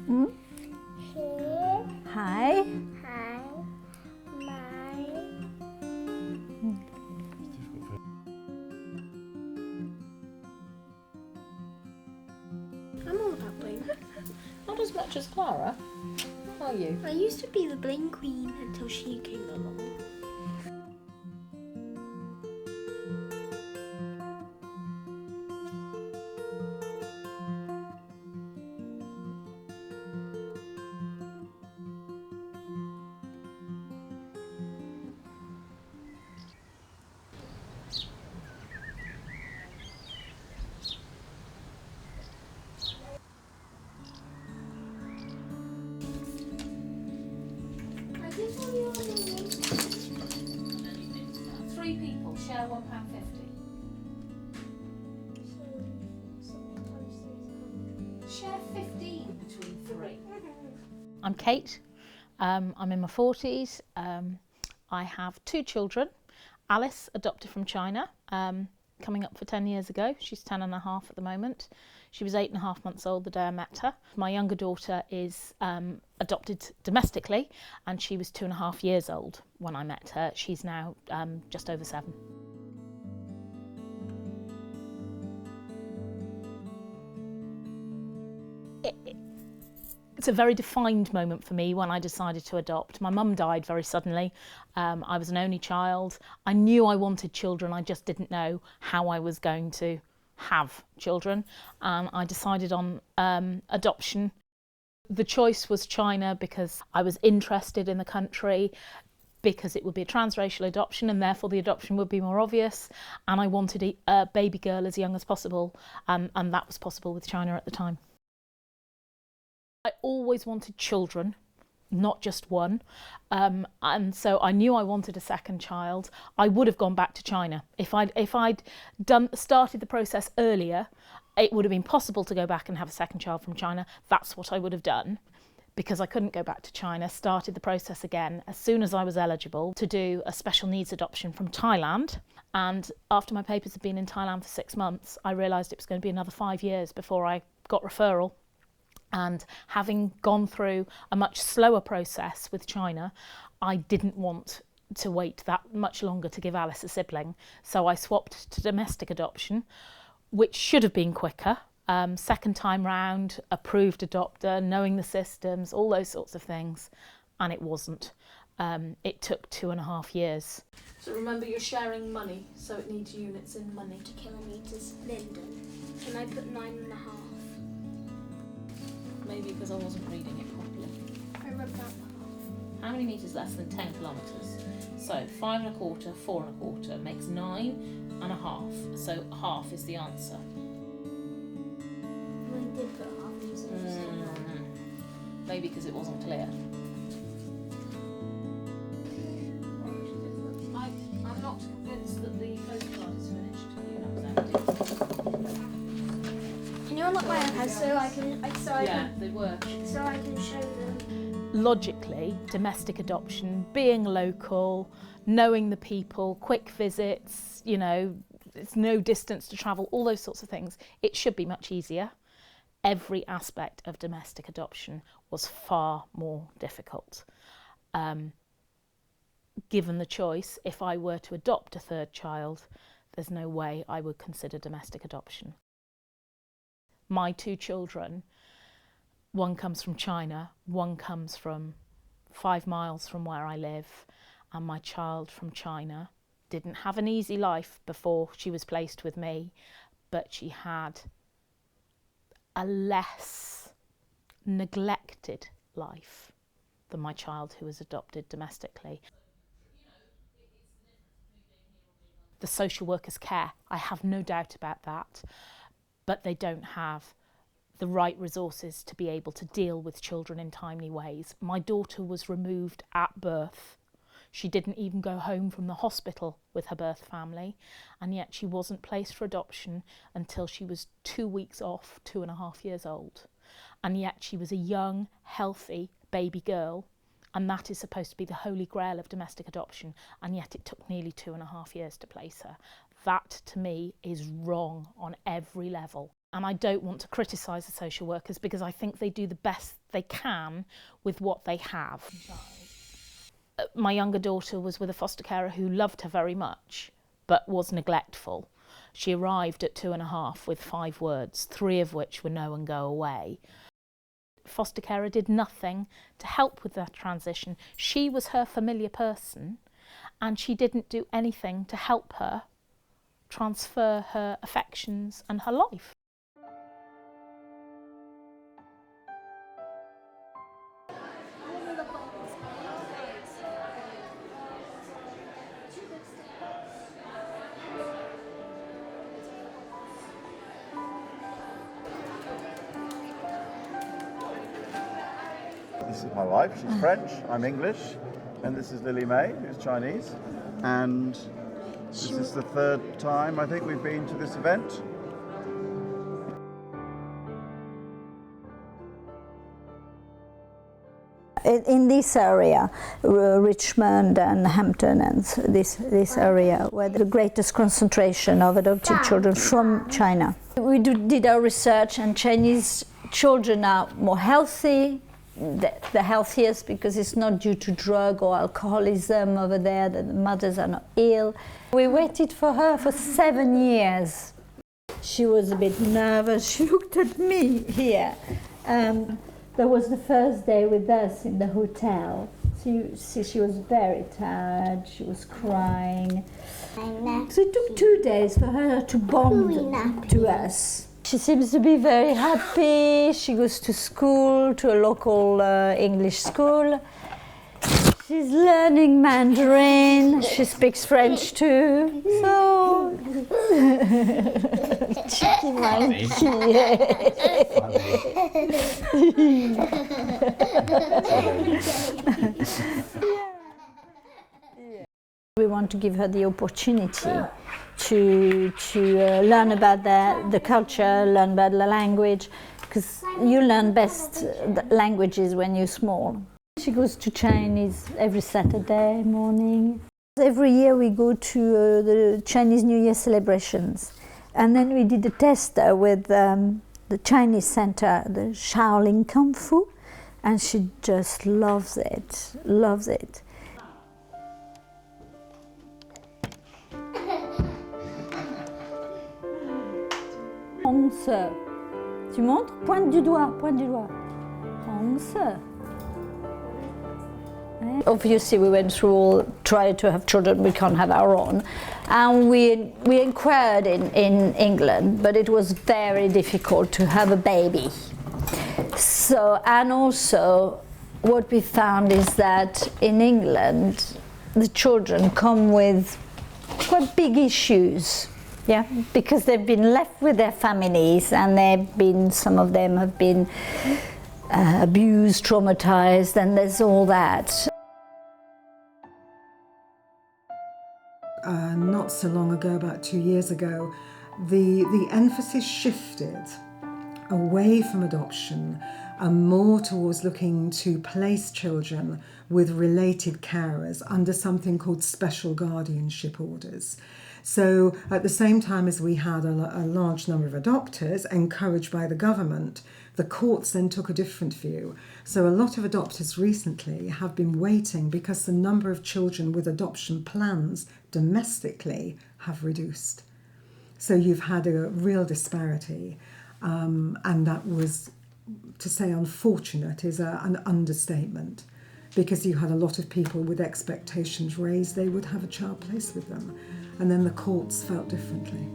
Hmm? Here. Hi. Hi. My. I'm all about bling. Not as much as Clara, are you? I used to be the bling queen until she came along. I did tell you I didn't. 3 people share £1.50. Share 15 between 3. I'm Kate. I'm in my 40s. I have 2 children. Alice, adopted from China, coming up for 10 years ago. She's 10 and a half at the moment. She was 8.5 months old the day I met her. My younger daughter is adopted domestically, and she was 2.5 years old when I met her. She's now just over 7. It's a very defined moment for me when I decided to adopt. My mum died very suddenly. I was an only child. I knew I wanted children, I just didn't know how I was going to have children. I decided on adoption. The choice was China because I was interested in the country, because it would be a transracial adoption and therefore the adoption would be more obvious, and I wanted a baby girl as young as possible, and that was possible with China at the time. I always wanted children, not just one, and so I knew I wanted a second child. I would have gone back to China. If I'd started the process earlier, it would have been possible to go back and have a second child from China. That's what I would have done. Because I couldn't go back to China, started the process again as soon as I was eligible to do a special needs adoption from Thailand. And after my papers had been in Thailand for 6 months, I realised it was going to be another 5 years before I got referral. And having gone through a much slower process with China, I didn't want to wait that much longer to give Alice a sibling. So I swapped to domestic adoption, which should have been quicker. Second time round, approved adopter, knowing the systems, all those sorts of things, and it wasn't. It took 2.5 years. So remember, you're sharing money, so it needs units in money. To kilometres. Linden. Can I put 9.5? Maybe because I wasn't reading it properly. I rubbed out the How many metres less than 10 kilometres? So 5.25, 4.25 makes 9.5. So half is the answer. I did put half in so Maybe because it wasn't clear. I'm not convinced that the postcard is finished. Can you unlock my iPad so I can They were. so I can show them? Logically, domestic adoption, being local, knowing the people, quick visits, it's no distance to travel, all those sorts of things, it should be much easier. Every aspect of domestic adoption was far more difficult. Given the choice, if I were to adopt a 3rd child, there's no way I would consider domestic adoption. My 2 children, one comes from China, one comes from 5 miles from where I live, and my child from China didn't have an easy life before she was placed with me, but she had a less neglected life than my child who was adopted domestically. The social workers care, I have no doubt about that, but they don't have the right resources to be able to deal with children in timely ways. My daughter was removed at birth. She didn't even go home from the hospital with her birth family, and yet she wasn't placed for adoption until she was 2 weeks off, 2.5 years old. And yet she was a young, healthy baby girl, and that is supposed to be the holy grail of domestic adoption, and yet it took nearly 2.5 years to place her. That, to me, is wrong on every level. And I don't want to criticise the social workers because I think they do the best they can with what they have. My younger daughter was with a foster carer who loved her very much, but was neglectful. She arrived at 2.5 with 5 words, 3 of which were no and go away. Foster carer did nothing to help with that transition. She was her familiar person, and she didn't do anything to help her transfer her affections and her life. This is my wife, she's French, I'm English, and this is Lily May, who's Chinese. And this is the 3rd time I think we've been to this event. In this area, Richmond and Hampton and this area, where the greatest concentration of adopted children from China. We did our research, and Chinese children are more healthy, the healthiest, because it's not due to drug or alcoholism over there, that the mothers are not ill. We waited for her for 7 years. She was a bit nervous. She looked at me here. That was the first day with us in the hotel. So you see, she was very tired. She was crying. So it took 2 days for her to bond to us. She seems to be very happy. She goes to school, to a local English school. She's learning Mandarin. She speaks French too. So, cheeky monkey. We want to give her the opportunity to learn about the culture, learn about the language, because you learn best the languages when you're small. She goes to Chinese every Saturday morning. Every year we go to the Chinese New Year celebrations, and then we did a test with the Chinese center, the Shaolin Kung Fu, and she just loves it, loves it. Hong Se. Tu montres? Pointe du doigt, pointe du doigt. Hong Se. Obviously, we went through trying to have children, we can't have our own. And we inquired in England, but it was very difficult to have a baby. So, and also, what we found is that in England, the children come with quite big issues. Yeah, because they've been left with their families, and some of them have been abused, traumatized, and there's all that. Not so long ago, about 2 years ago, the emphasis shifted away from adoption and more towards looking to place children with related carers under something called special guardianship orders. So at the same time as we had a large number of adopters encouraged by the government, the courts then took a different view. So a lot of adopters recently have been waiting because the number of children with adoption plans domestically have reduced. So you've had a real disparity, and that was, to say unfortunate is an understatement, because you had a lot of people with expectations raised they would have a child placed with them, and then the courts felt differently.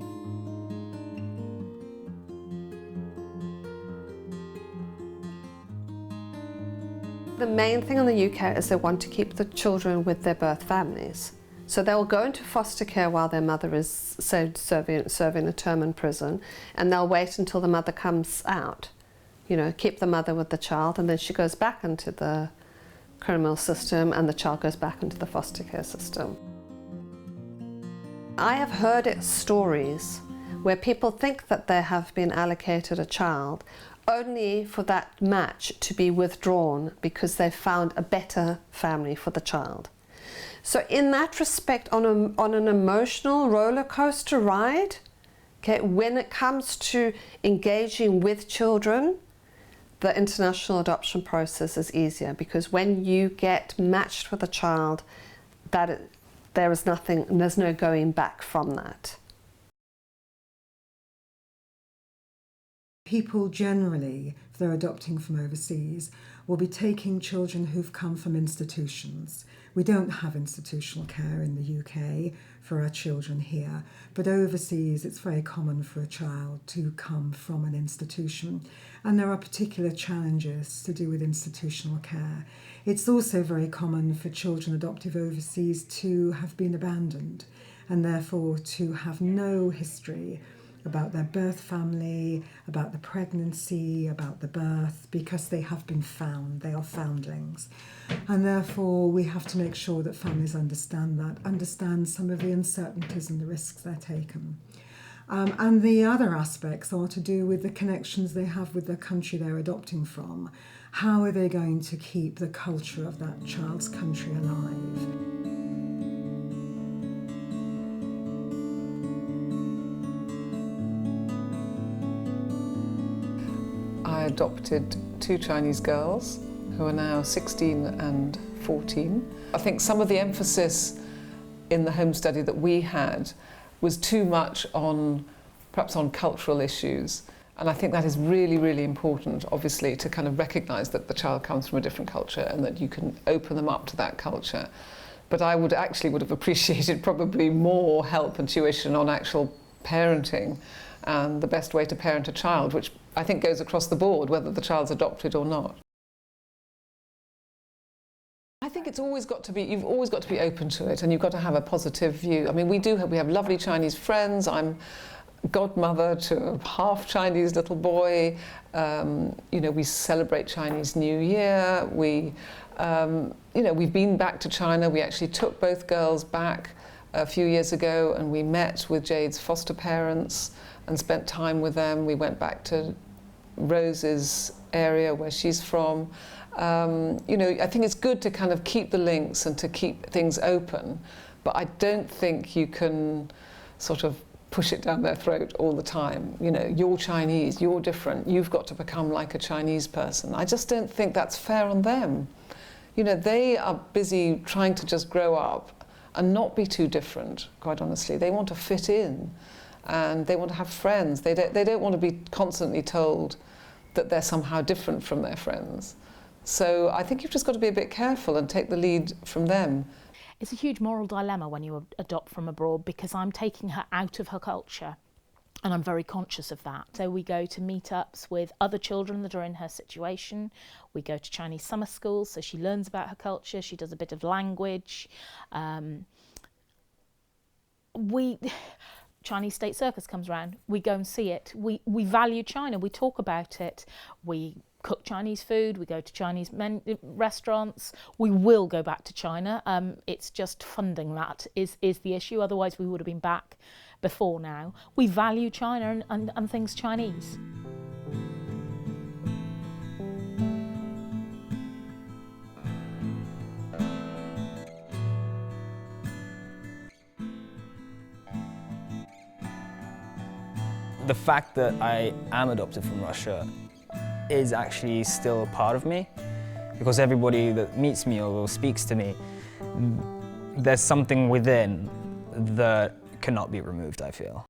The main thing in the UK is they want to keep the children with their birth families. So they'll go into foster care while their mother is serving a term in prison, and they'll wait until the mother comes out. You know, keep the mother with the child, and then she goes back into the criminal system and the child goes back into the foster care system. I have heard stories where people think that they have been allocated a child only for that match to be withdrawn because they've found a better family for the child. So in that respect, on an emotional roller coaster ride, Okay, when it comes to engaging with children, the international adoption process is easier, because when you get matched with a child, there's no going back from that. People generally, if they're adopting from overseas, will be taking children who've come from institutions. We don't have institutional care in the UK for our children here, but overseas it's very common for a child to come from an institution, and there are particular challenges to do with institutional care. It's also very common for children adopted overseas to have been abandoned, and therefore to have no history about their birth family, about the pregnancy, about the birth, because they have been found, they are foundlings. And therefore we have to make sure that families understand that, understand some of the uncertainties and the risks they're taking. And the other aspects are to do with the connections they have with the country they're adopting from. How are they going to keep the culture of that child's country alive? I adopted 2 Chinese girls who are now 16 and 14. I think some of the emphasis in the home study that we had was too much on, perhaps on cultural issues. And I think that is really, really important, obviously, to kind of recognise that the child comes from a different culture and that you can open them up to that culture. But I would have appreciated probably more help and tuition on actual parenting and the best way to parent a child, which I think goes across the board, whether the child's adopted or not. I think you've always got to be open to it, and you've got to have a positive view. I mean, we have lovely Chinese friends. I'm godmother to a half Chinese little boy. We celebrate Chinese New Year. We've been back to China. We actually took both girls back a few years ago, and we met with Jade's foster parents and spent time with them. We went back to Rose's area where she's from. I think it's good to kind of keep the links and to keep things open, but I don't think you can sort of push it down their throat all the time. You're Chinese, you're different, you've got to become like a Chinese person. I just don't think that's fair on them. They are busy trying to just grow up and not be too different, quite honestly. They want to fit in and they want to have friends. They don't want to be constantly told that they're somehow different from their friends. So I think you've just got to be a bit careful and take the lead from them. It's a huge moral dilemma when you adopt from abroad, because I'm taking her out of her culture and I'm very conscious of that. So we go to meetups with other children that are in her situation. We go to Chinese summer schools, so she learns about her culture, she does a bit of language. Chinese State Circus comes around, we go and see it. We value China, we talk about it. We cook Chinese food, we go to Chinese restaurants. We will go back to China. It's just funding that is the issue, otherwise we would have been back before now. We value China and things Chinese. The fact that I am adopted from Russia is actually still a part of me, because everybody that meets me or speaks to me, there's something within that cannot be removed, I feel.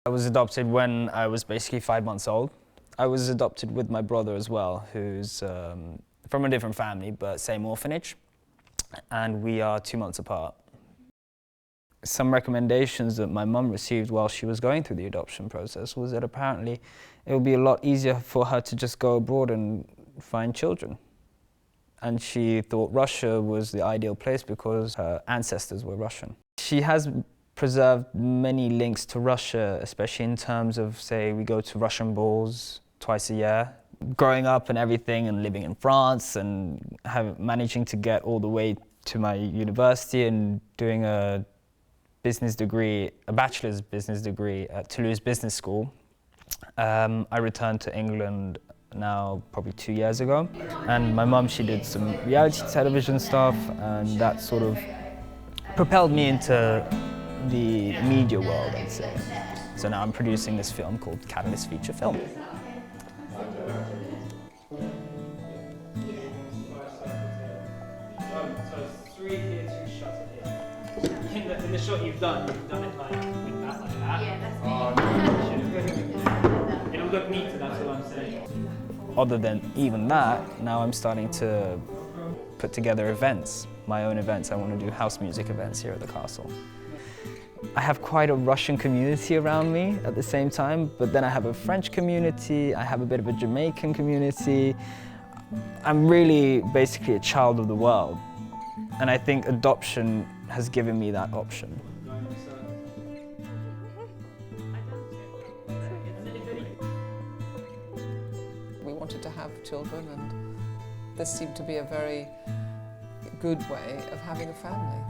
I was adopted when I was basically 5 months old. I was adopted with my brother as well, who's from a different family, but same orphanage, and we are 2 months apart. Some recommendations that my mum received while she was going through the adoption process was that apparently it would be a lot easier for her to just go abroad and find children. And she thought Russia was the ideal place because her ancestors were Russian. She has preserved many links to Russia, especially in terms of, say, we go to Russian balls twice a year. Growing up and everything and living in France and managing to get all the way to my university and doing a bachelor's business degree at Toulouse Business School. I returned to England now probably 2 years ago, and my mum, she did some reality television stuff, and that sort of propelled me into the media world, I'd say. So now I'm producing this film called Catalyst Feature Film. So 3 here, 2 shots here. In the shot you've done it like with that, like that. Yeah, that's me. It'll look neater, that's what I'm saying. Other than even that, now I'm starting to put together events, my own events. I want to do house music events here at the castle. I have quite a Russian community around me at the same time, but then I have a French community, I have a bit of a Jamaican community. I'm really basically a child of the world, and I think adoption has given me that option. We wanted to have children, and this seemed to be a very good way of having a family.